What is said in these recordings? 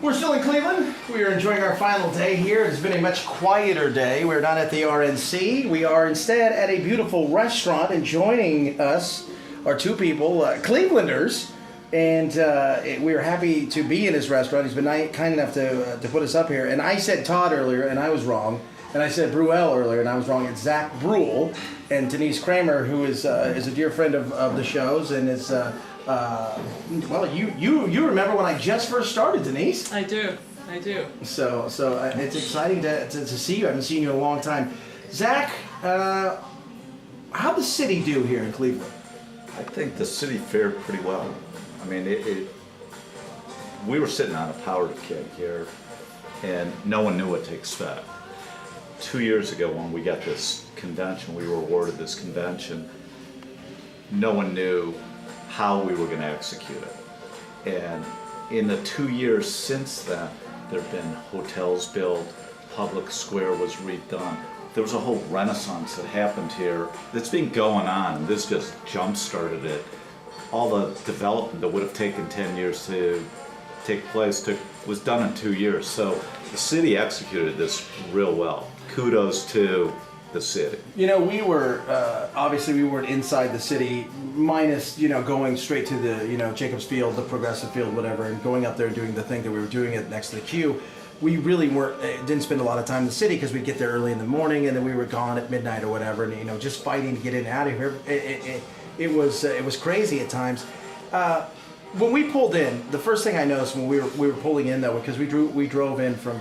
We're still in Cleveland. We are enjoying our final day here. It's been a much quieter day. We're not at the RNC. We are instead at a beautiful restaurant, and joining us are two people, Clevelanders, and we are happy to be in his restaurant. He's been kind enough to put us up here. And I said Todd earlier, and I was wrong. And I said Bruell earlier, and I was wrong. It's Zack Bruell and Denise Kramer, who is a dear friend of the show's, and is well, you remember when I just first started, Denise? I do. So it's exciting to see you. I haven't seen you in a long time. Zack, how'd the city do here in Cleveland? I think the city fared pretty well. I mean, we were sitting on a powder keg here, and no one knew what to expect. 2 years ago, when we got this convention, we were awarded this convention, no one knew how we were going to execute it. And in the 2 years since then, there have been hotels built, public square was redone. There was a whole renaissance that happened here that's been going on, and this just jump-started it. All the development that would have taken 10 years to take place was done in 2 years. So the city executed this real well. Kudos to the city. You know, we were obviously we weren't inside the city, minus going straight to the Jacobs Field, the Progressive Field, whatever, and going up there and doing the thing that we were doing it next to the queue. We really didn't spend a lot of time in the city because we'd get there early in the morning and then we were gone at midnight or whatever, and just fighting to get in and out of here. It was crazy at times. When we pulled in, the first thing I noticed when we were pulling in, though, because we drove in from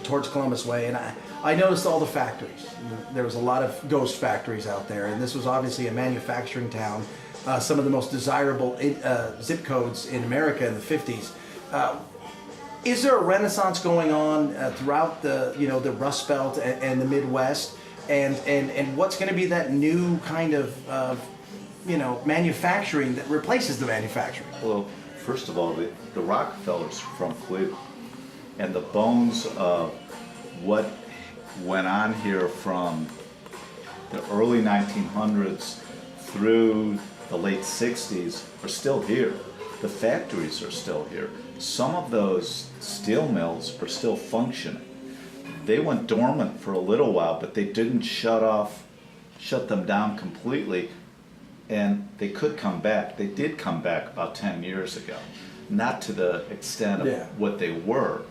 towards Columbus Way, and I noticed all the factories. There was a lot of ghost factories out there, and this was obviously a manufacturing town. Some of the most desirable zip codes in America in the 50s. Is there a renaissance going on throughout the Rust Belt and the Midwest? And what's going to be that new kind of manufacturing that replaces the manufacturing? Well, first of all, the Rockefellers from Cleveland, and the bones of what went on here from the early 1900s through the late 60s are still here. The factories are still here. Some of those steel mills are still functioning. They went dormant for a little while, but they didn't shut them down completely. And they could come back. They did come back about 10 years ago. Not to the extent of what they were,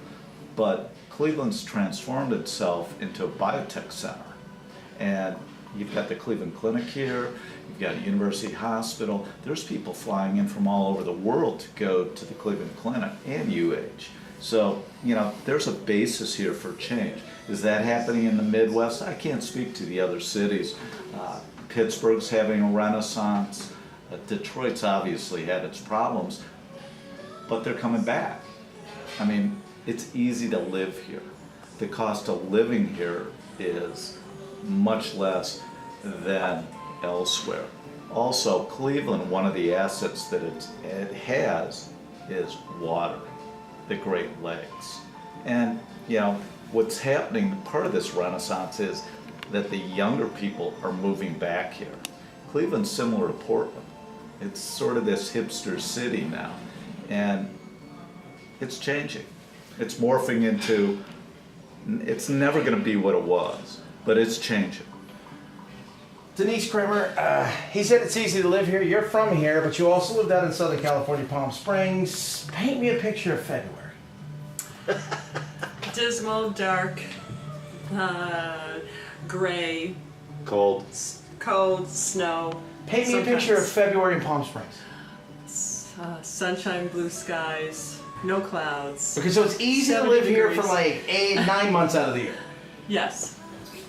but Cleveland's transformed itself into a biotech center. And you've got the Cleveland Clinic here, you've got University Hospital. There's people flying in from all over the world to go to the Cleveland Clinic and UH. So, there's a basis here for change. Is that happening in the Midwest? I can't speak to the other cities. Pittsburgh's having a renaissance. Detroit's obviously had its problems, but they're coming back. I mean, it's easy to live here. The cost of living here is much less than elsewhere. Also, Cleveland, one of the assets that it has is water, the Great Lakes. And, what's happening, part of this renaissance is that the younger people are moving back here. Cleveland's similar to Portland. It's sort of this hipster city now, and it's changing. It's morphing into, it's never going to be what it was, but it's changing. Denise Kramer, he said it's easy to live here. You're from here, but you also lived out in Southern California, Palm Springs. Paint me a picture of February. Dismal, dark, gray, Cold, snow. Paint me a picture of February in Palm Springs. Sunshine, blue skies, no clouds. Okay, so it's easy to live here for like 9 months out of the year. Yes.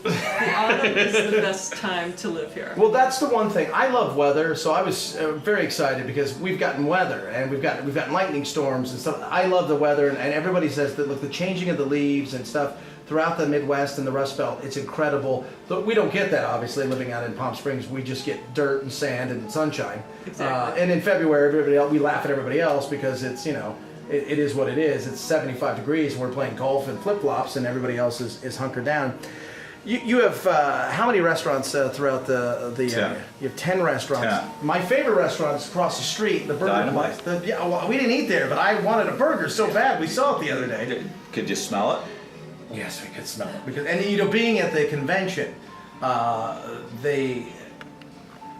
The autumn is the best time to live here. Well, that's the one thing. I love weather, so I was very excited because we've gotten weather and we've got lightning storms and stuff. I love the weather, and everybody says that look, the changing of the leaves and stuff throughout the Midwest and the Rust Belt, it's incredible. But we don't get that, obviously, living out in Palm Springs. We just get dirt and sand and sunshine. Exactly. And in February, we laugh at everybody else because it's, it is what it is. It's 75 degrees and we're playing golf in flip-flops and everybody else is hunkered down. You have how many restaurants throughout the 10. area? You have 10 restaurants. 10. My favorite restaurant is across the street, the burger Dynamite? place. Yeah, well, we didn't eat there, but I wanted a burger so bad. We saw it the other day. Could you smell it? Yes, we could smell it because, and being at the convention,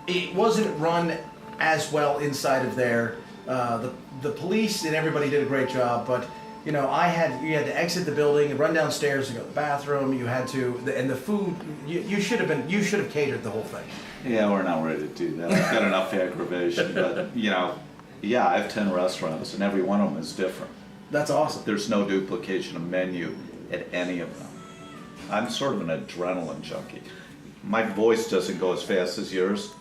it wasn't run as well inside of there. The police and everybody did a great job, but you had to exit the building and run downstairs and go to the bathroom. You had to, and the food. You should have catered the whole thing. Yeah, we're not ready to do that. I've got enough aggravation, but yeah, I have 10 restaurants, and every one of them is different. That's awesome. There's no duplication of menu at any of them. I'm sort of an adrenaline junkie. My voice doesn't go as fast as yours,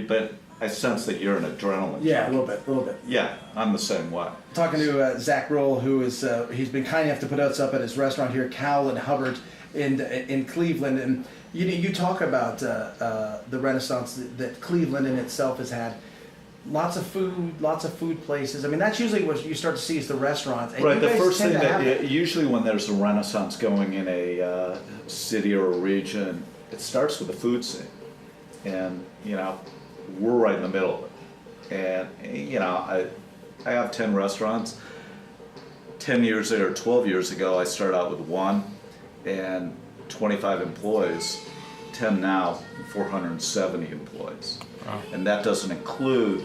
but I sense that you're an adrenaline Yeah, junkie. a little bit. Yeah, I'm the same way. Talking to Zack Bruell, who is he's been kind enough to put us up at his restaurant here, Cowell Hubbard, in Cleveland, and you talk about the renaissance that Cleveland in itself has had. Lots of food places. I mean, that's usually what you start to see is the restaurants. And Right, you the guys first tend thing to have it. usually when there's a renaissance going in a city or a region, it starts with the food scene. And, we're right in the middle of it. And, I have 10 restaurants. 10 years or 12 years ago, I started out with 1 and 25 employees. 10 now, 470 employees. Wow. And that doesn't include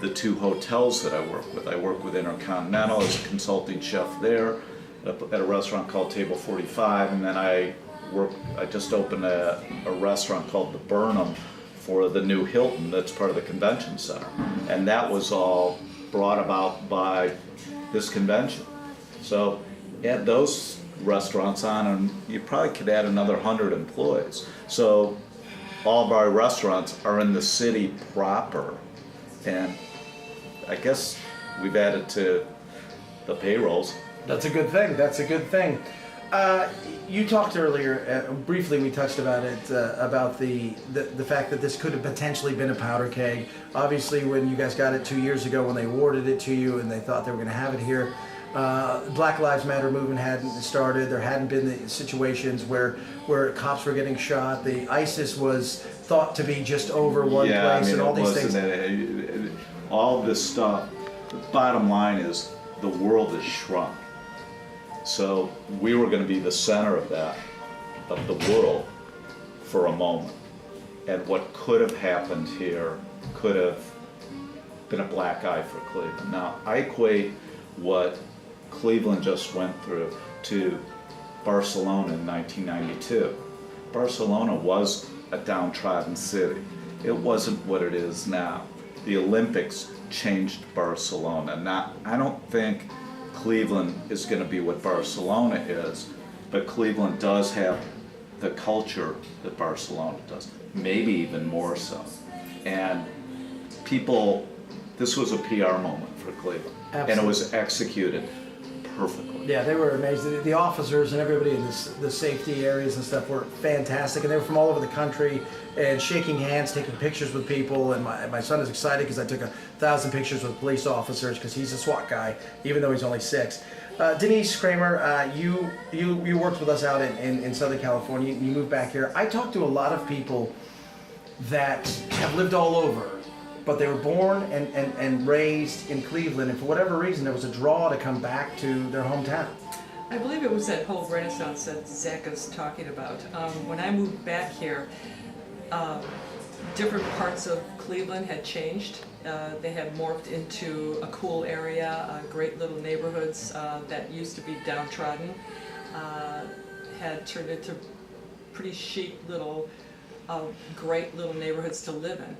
the 2 hotels that I work with. I work with Intercontinental as a consulting chef there at a restaurant called Table 45, and then I just opened a restaurant called The Burnham for the new Hilton that's part of the convention center. And that was all brought about by this convention. So add those restaurants on and you probably could add another 100 employees. So all of our restaurants are in the city proper, and I guess we've added to the payrolls. That's a good thing. You talked earlier, briefly we touched about it, about the fact that this could have potentially been a powder keg. Obviously when you guys got it 2 years ago when they awarded it to you and they thought they were going to have it here, Black Lives Matter movement hadn't started. There hadn't been the situations where cops were getting shot. The ISIS was thought to be just over one place, and all these things. All this stuff. The bottom line is the world has shrunk. So we were going to be the center of the world for a moment. And what could have happened here could have been a black eye for Cleveland. Now, I equate what Cleveland just went through to Barcelona in 1992. Barcelona was a downtrodden city. It wasn't what it is now. The Olympics changed Barcelona. Now, I don't think Cleveland is going to be what Barcelona is, but Cleveland does have the culture that Barcelona does, maybe even more so. And people, this was a PR moment for Cleveland. Absolutely. And it was executed perfectly. Yeah, they were amazing. The officers and everybody in the safety areas and stuff were fantastic, and they were from all over the country and shaking hands, taking pictures with people. And my son is excited because I took 1,000 pictures with police officers because he's a SWAT guy, even though he's only 6. Denise Kramer, you worked with us out in Southern California. You moved back here. I talked to a lot of people that have lived all over, but they were born and raised in Cleveland, and for whatever reason, there was a draw to come back to their hometown. I believe it was that whole renaissance that Zack is talking about. When I moved back here, different parts of Cleveland had changed. They had morphed into a cool area, great little neighborhoods that used to be downtrodden, had turned into pretty chic little, great little neighborhoods to live in.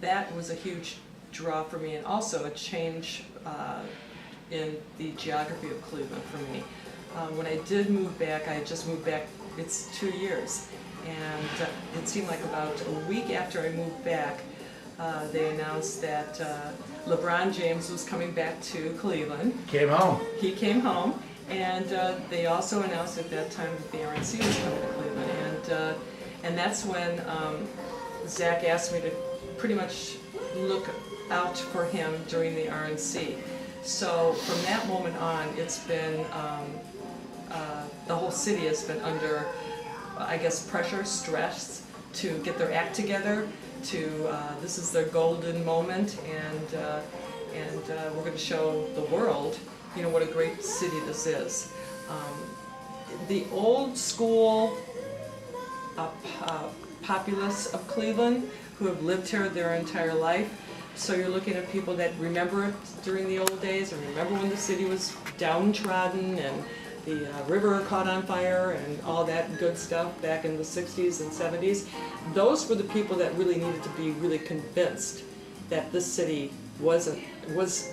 That was a huge draw for me, and also a change in the geography of Cleveland for me. When I did move back, I had just moved back, it's 2 years, and it seemed like about a week after I moved back, they announced that LeBron James was coming back to Cleveland. Came home. He came home, and they also announced at that time that the RNC was coming to Cleveland, and that's when Zack asked me to pretty much look out for him during the RNC. So from that moment on, it's been, the whole city has been under I guess, pressure, stress to get their act together. This is their golden moment, and we're going to show the world, what a great city this is. The old school populace of Cleveland who have lived here their entire life. So you're looking at people that remember it during the old days, and remember when the city was downtrodden and the river caught on fire and all that good stuff back in the 60s and 70s. Those were the people that really needed to be really convinced that this city was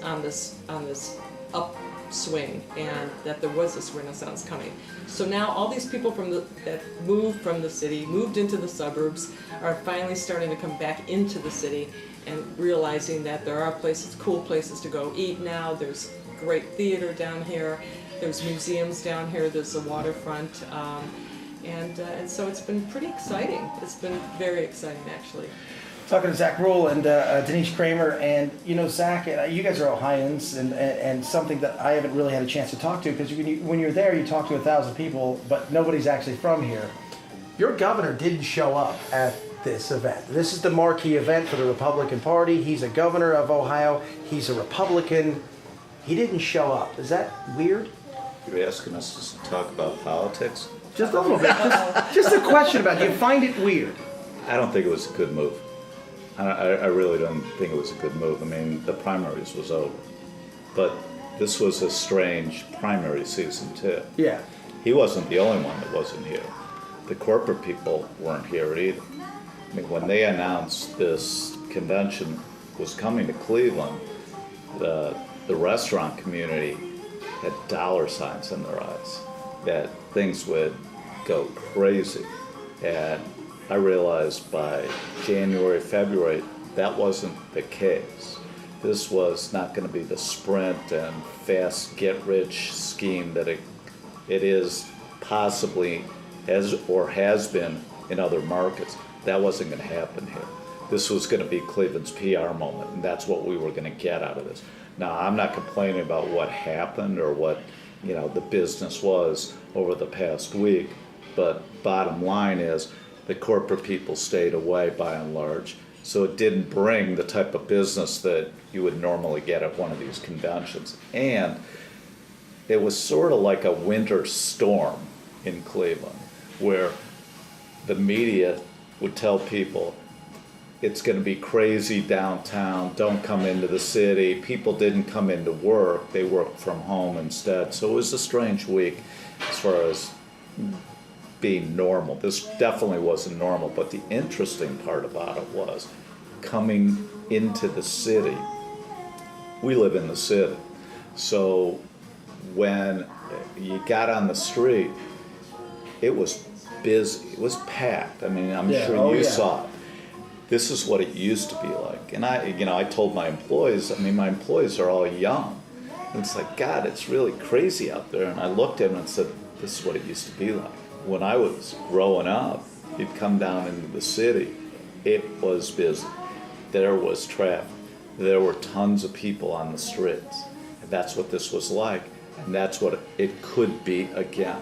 on this upswing and that there was this renaissance coming. So now all these people that moved from the city, moved into the suburbs, are finally starting to come back into the city and realizing that there are cool places to go eat now. There's great theater down here. There's museums down here. There's the waterfront. And so it's been pretty exciting. It's been very exciting, actually. Talking to Zack Bruell and Denise Kramer, and Zack, you guys are Ohioans, and something that I haven't really had a chance to talk to, because when you're there, you talk to 1,000 people, but nobody's actually from here. Your governor didn't show up at this event. This is the marquee event for the Republican Party. He's a governor of Ohio. He's a Republican. He didn't show up. Is that weird? You're asking us to talk about politics? Just a little bit. Just a question about it. Do you find it weird? I don't think it was a good move. I really don't think it was a good move. I mean, the primaries was over. But this was a strange primary season, too. Yeah. He wasn't the only one that wasn't here. The corporate people weren't here either. I mean, when they announced this convention was coming to Cleveland, the restaurant community had dollar signs in their eyes, that things would go crazy. And I realized by January, February, that wasn't the case. This was not going to be the sprint and fast get-rich scheme that it is possibly has been in other markets. That wasn't going to happen here. This was going to be Cleveland's PR moment, and that's what we were going to get out of this. Now, I'm not complaining about what happened or what the business was over the past week, but bottom line is the corporate people stayed away by and large, so it didn't bring the type of business that you would normally get at one of these conventions. And it was sort of like a winter storm in Cleveland, where the media would tell people it's going to be crazy downtown, don't come into the city. People didn't come into work, they worked from home instead. So it was a strange week as far as being normal. This definitely wasn't normal, but the interesting part about it was coming into the city. We live in the city, so when you got on the street, it was busy, it was packed. I mean, I'm sure you saw it. This is what it used to be like. And I told my employees, my employees are all young. And it's like, God, it's really crazy out there. And I looked at them and said, this is what it used to be like. When I was growing up, you'd come down into the city, it was busy. There was traffic. There were tons of people on the streets. And that's what this was like. And that's what it could be again.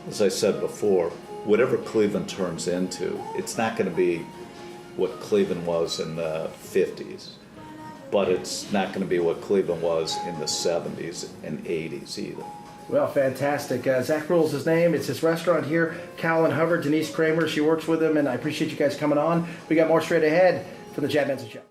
As I said before, whatever Cleveland turns into, it's not going to be what Cleveland was in the 50s, but it's not going to be what Cleveland was in the 70s and 80s either. Well, fantastic. Zack Bruell's his name. It's his restaurant here. Cowell Hubbard, Denise Kramer, she works with him, and I appreciate you guys coming on. We got more straight ahead from the Chad Benson Show.